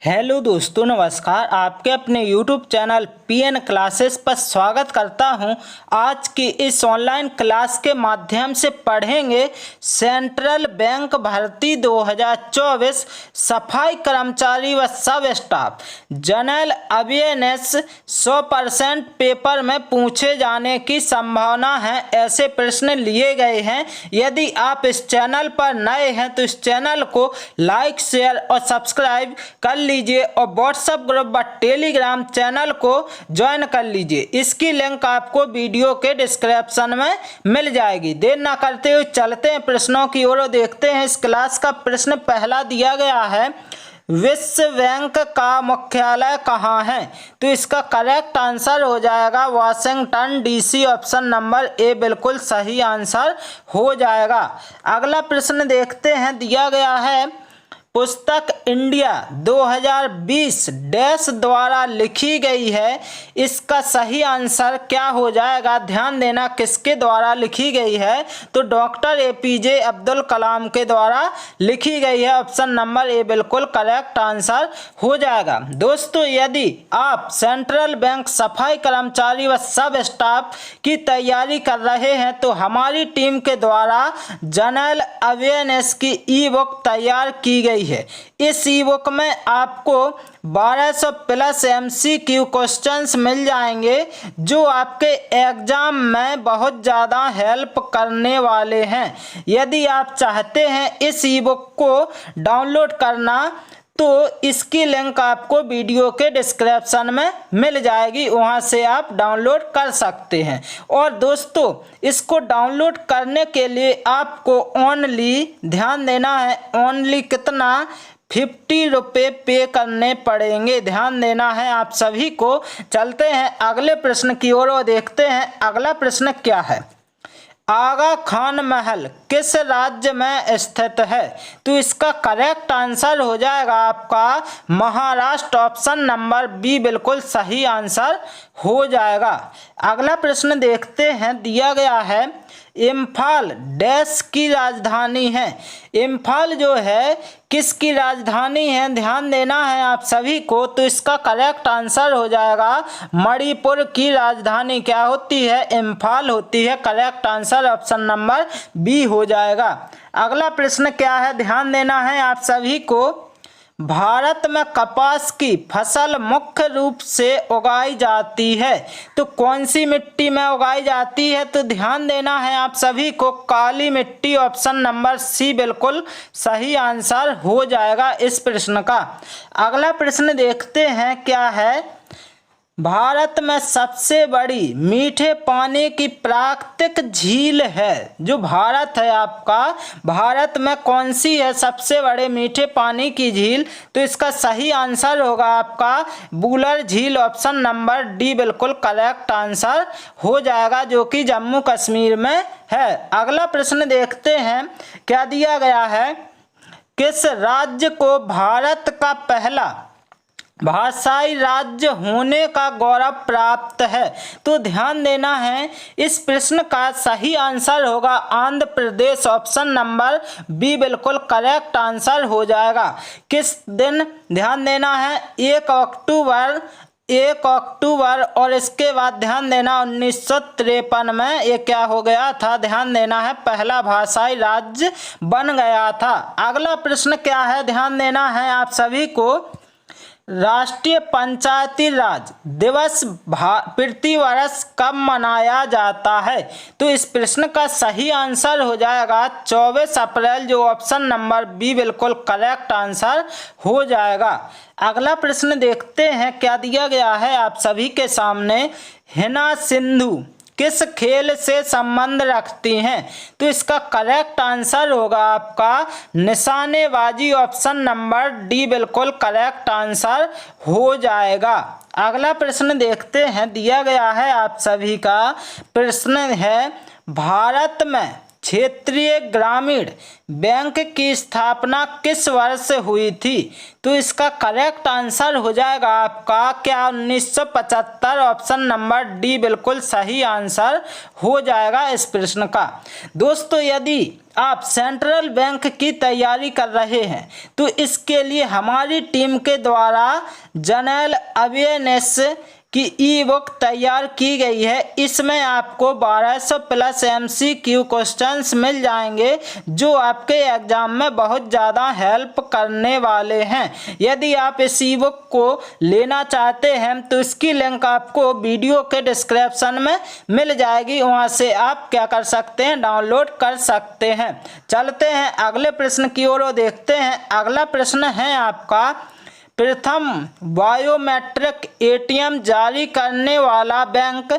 Hello दोस्तों, नमस्कार। आपके अपने YouTube चैनल PN क्लासेस पर स्वागत करता हूं। आज की इस ऑनलाइन क्लास के माध्यम से पढ़ेंगे सेंट्रल बैंक भर्ती 2024 सफाई कर्मचारी व सब स्टाफ जनरल अवेयरनेस 100% पेपर में पूछे जाने की संभावना है। ऐसे प्रश्न लिए गए हैं। यदि आप इस चैनल पर नए हैं तो इस चैनल को लाइक, शेयर और सब्सक्राइब कर लीजिए और व्हाट्सएप ग्रुप व टेलीग्राम चैनल को ज्वाइन कर लीजिए। इसकी लिंक आपको वीडियो के डिस्क्रिप्शन में मिल जाएगी। देर ना करते हुए चलते हैं प्रश्नों की ओर और देखते हैं। इस क्लास का प्रश्न पहला दिया गया है, विश्व बैंक का मुख्यालय कहाँ है? तो इसका करेक्ट आंसर हो जाएगा Washington DC। Option number A बिल्कुल सही आंसर हो जाएगा। अगला प्रश्न देखते हैं। दिया गया है, पुस्तक इंडिया 2020 डैश द्वारा लिखी गई है। इसका सही आंसर क्या हो जाएगा? ध्यान देना, किसके द्वारा लिखी गई है? तो डॉक्टर APJ अब्दुल कलाम के द्वारा लिखी गई है। ऑप्शन नंबर ए बिल्कुल करेक्ट आंसर हो जाएगा। दोस्तों, यदि आप सेंट्रल बैंक सफाई कर्मचारी व सब स्टाफ की तैयारी कर रहे हैं तो हमारी टीम के द्वारा जनरल अवेयरनेस की ई-बुक तैयार की गई है। इस ई बुक में आपको 1200 प्लस MCQ क्वेश्चंस मिल जाएंगे जो आपके एग्जाम में बहुत ज़्यादा हेल्प करने वाले हैं। यदि आप चाहते हैं इस ई बुक को डाउनलोड करना तो इसकी लिंक आपको वीडियो के डिस्क्रिप्शन में मिल जाएगी, वहां से आप डाउनलोड कर सकते हैं। और दोस्तों, इसको डाउनलोड करने के लिए आपको ओनली, ध्यान देना है, ओनली कितना 50 रुपये पे करने पड़ेंगे। ध्यान देना है आप सभी को। चलते हैं अगले प्रश्न की ओर और देखते हैं अगला प्रश्न क्या है। आगा खान महल किस राज्य में स्थित है? तो इसका करेक्ट आंसर हो जाएगा आपका महाराष्ट्र। ऑप्शन नंबर बी बिल्कुल सही आंसर हो जाएगा। अगला प्रश्न देखते हैं। दिया गया है, इम्फाल डैश की राजधानी है। इम्फाल जो है किसकी राजधानी है? ध्यान देना है आप सभी को। तो इसका करेक्ट आंसर हो जाएगा मणिपुर की राजधानी क्या होती है? इम्फाल होती है। Correct answer option number B हो जाएगा। अगला प्रश्न क्या है? ध्यान देना है आप सभी को। भारत में कपास की फसल मुख्य रूप से उगाई जाती है तो कौन सी मिट्टी में उगाई जाती है? तो ध्यान देना है आप सभी को, काली मिट्टी। ऑप्शन नंबर सी बिल्कुल सही आंसर हो जाएगा इस प्रश्न का। अगला प्रश्न देखते हैं क्या है। भारत में सबसे बड़ी मीठे पानी की प्राकृतिक झील है, जो भारत है आपका, भारत में कौन सी है सबसे बड़े मीठे पानी की झील? तो इसका सही आंसर होगा आपका वुलर झील। ऑप्शन नंबर डी बिल्कुल करेक्ट आंसर हो जाएगा, जो कि जम्मू कश्मीर में है। अगला प्रश्न देखते हैं क्या दिया गया है। किस राज्य को भारत का पहला भाषाई राज्य होने का गौरव प्राप्त है? तो ध्यान देना है, इस प्रश्न का सही आंसर होगा Andhra Pradesh. Option number B बिल्कुल करेक्ट आंसर हो जाएगा। किस दिन? ध्यान देना है 1 अक्टूबर और इसके बाद ध्यान देना 1953 में ये क्या हो गया था? ध्यान देना है पहला भाषाई राज्य बन गया था। अगला प्रश्न क्या है? ध्यान देना है आप सभी को। राष्ट्रीय पंचायती राज दिवस प्रतिवर्ष कब मनाया जाता है? तो इस प्रश्न का सही आंसर हो जाएगा 24 अप्रैल, जो ऑप्शन नंबर बी बिल्कुल करेक्ट आंसर हो जाएगा। अगला प्रश्न देखते हैं क्या दिया गया है आप सभी के सामने। हिना सिंधु किस खेल से संबंध रखती हैं? तो इसका करेक्ट आंसर होगा आपका निशानेबाजी। ऑप्शन नंबर डी बिल्कुल करेक्ट आंसर हो जाएगा। अगला प्रश्न देखते हैं। दिया गया है आप सभी का प्रश्न है, भारत में क्षेत्रीय ग्रामीण बैंक की स्थापना किस वर्ष हुई थी? तो इसका करेक्ट आंसर हो जाएगा आपका क्या 1975। ऑप्शन नंबर डी बिल्कुल सही आंसर हो जाएगा इस प्रश्न का। दोस्तों यदि आप सेंट्रल बैंक की तैयारी कर रहे हैं तो इसके लिए हमारी टीम के द्वारा जनरल अवेयरनेस की ई बुक तैयार की गई है। इसमें आपको 1200 प्लस MCQ क्वेश्चंस मिल जाएंगे जो आपके एग्जाम में बहुत ज़्यादा हेल्प करने वाले हैं। यदि आप इस ई बुक को लेना चाहते हैं तो इसकी लिंक आपको वीडियो के डिस्क्रिप्शन में मिल जाएगी, वहां से आप क्या कर सकते हैं, डाउनलोड कर सकते हैं। चलते हैं अगले प्रश्न की ओर और देखते हैं। अगला प्रश्न है आपका, प्रथम बायोमेट्रिक ATM जारी करने वाला बैंक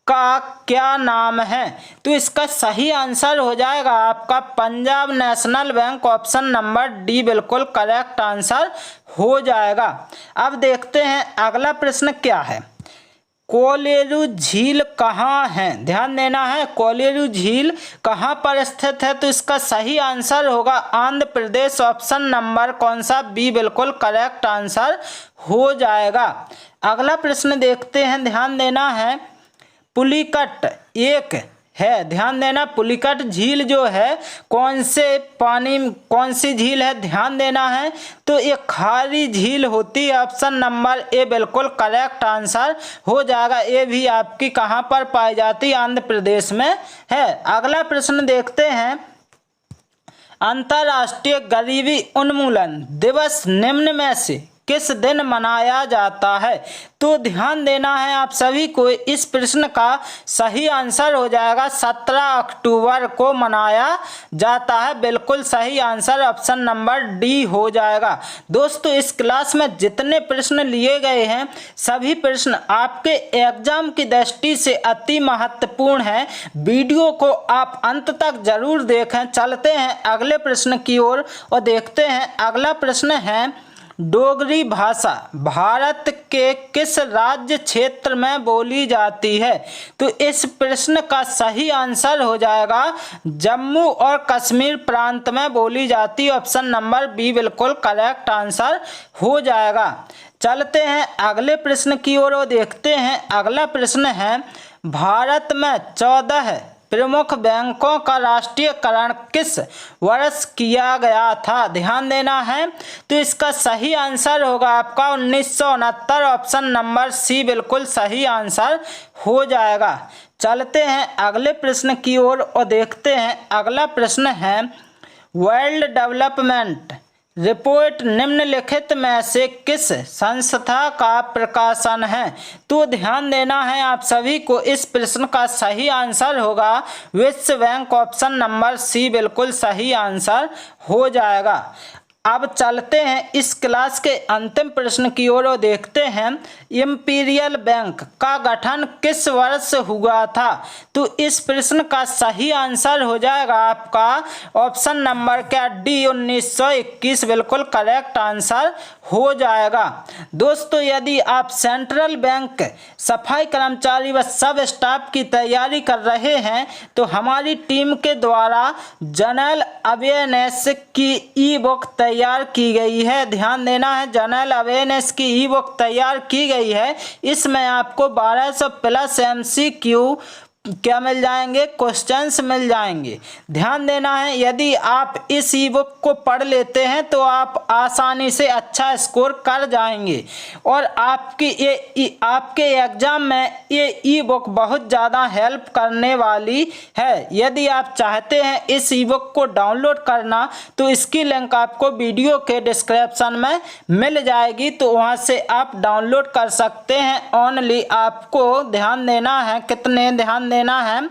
का क्या नाम है? तो इसका सही आंसर हो जाएगा आपका Punjab national bank. Option number D बिल्कुल करेक्ट आंसर हो जाएगा। अब देखते हैं अगला प्रश्न क्या है। कोलेरू झील कहाँ है? ध्यान देना है, कोलेरू झील कहाँ पर स्थित है? तो इसका सही आंसर होगा आंध्र प्रदेश। ऑप्शन नंबर कौन सा? बी बिल्कुल करेक्ट आंसर हो जाएगा। अगला प्रश्न देखते हैं, ध्यान देना है। पुलिकट एक है, ध्यान देना, पुलिकट झील जो है कौन सी झील है? ध्यान देना है। तो ये खारी झील होती है। ऑप्शन नंबर ए बिल्कुल करेक्ट आंसर हो जाएगा। ये भी आपकी कहाँ पर पाई जाती है? आंध्र प्रदेश में है। अगला प्रश्न देखते हैं। अंतर्राष्ट्रीय गरीबी उन्मूलन दिवस निम्न में से किस दिन मनाया जाता है? तो ध्यान देना है आप सभी को, इस प्रश्न का सही आंसर हो जाएगा 17 अक्टूबर को मनाया जाता है। बिल्कुल सही आंसर ऑप्शन नंबर डी हो जाएगा। दोस्तों इस क्लास में जितने प्रश्न लिए गए हैं सभी प्रश्न आपके एग्जाम की दृष्टि से अति महत्वपूर्ण है। वीडियो को आप अंत तक जरूर देखें। चलते हैं अगले प्रश्न की ओर और देखते हैं। अगला प्रश्न है, डोगरी भाषा भारत के किस राज्य क्षेत्र में बोली जाती है? तो इस प्रश्न का सही आंसर हो जाएगा जम्मू और कश्मीर प्रांत में बोली जाती है। ऑप्शन नंबर बी बिल्कुल करेक्ट आंसर हो जाएगा। चलते हैं अगले प्रश्न की ओर देखते हैं। अगला प्रश्न है, भारत में 14 प्रमुख बैंकों का राष्ट्रीयकरण किस वर्ष किया गया था? ध्यान देना है। तो इसका सही आंसर होगा आपका 1969। ऑप्शन नंबर सी बिल्कुल सही आंसर हो जाएगा। चलते हैं अगले प्रश्न की ओर और देखते हैं। अगला प्रश्न है, वर्ल्ड डेवलपमेंट रिपोर्ट निम्नलिखित में से किस संस्था का प्रकाशन है? तो ध्यान देना है आप सभी को, इस प्रश्न का सही आंसर होगा विश्व बैंक। ऑप्शन नंबर सी बिल्कुल सही आंसर हो जाएगा। अब चलते हैं इस क्लास के अंतिम प्रश्न की ओर और देखते हैं। इंपीरियल बैंक का गठन किस वर्ष हुआ था? तो इस प्रश्न का सही आंसर हो जाएगा आपका ऑप्शन नंबर क्या डी 1921 बिल्कुल करेक्ट आंसर हो जाएगा। दोस्तों यदि आप सेंट्रल बैंक सफाई कर्मचारी व सब स्टाफ की तैयारी कर रहे हैं तो हमारी टीम के द्वारा जनरल अवेयरनेस की ई बुक तैयार की गई है। ध्यान देना है, जनरल अवेयरनेस की ई बुक तैयार की गई है। इसमें आपको 1200 प्लस MCQ क्या मिल जाएंगे, क्वेश्चंस मिल जाएंगे। ध्यान देना है, यदि आप इस ई बुक को पढ़ लेते हैं तो आप आसानी से अच्छा स्कोर कर जाएंगे और आपके एग्जाम में ये ई बुक बहुत ज़्यादा हेल्प करने वाली है। यदि आप चाहते हैं इस ई बुक को डाउनलोड करना तो इसकी लिंक आपको वीडियो के डिस्क्रिप्शन में मिल जाएगी, तो वहाँ से आप डाउनलोड कर सकते हैं। ओनली आपको ध्यान देना है, कितने ध्यान देना है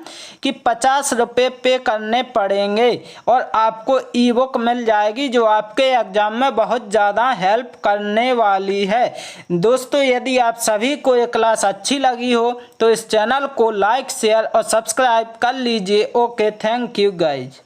कि 50 रुपये पे करने पड़ेंगे और आपको ई बुक मिल जाएगी जो आपके एग्जाम में बहुत ज़्यादा हेल्प करने वाली है। दोस्तों यदि आप सभी को ये क्लास अच्छी लगी हो तो इस चैनल को लाइक शेयर और सब्सक्राइब कर लीजिए। Okay, thank you guys.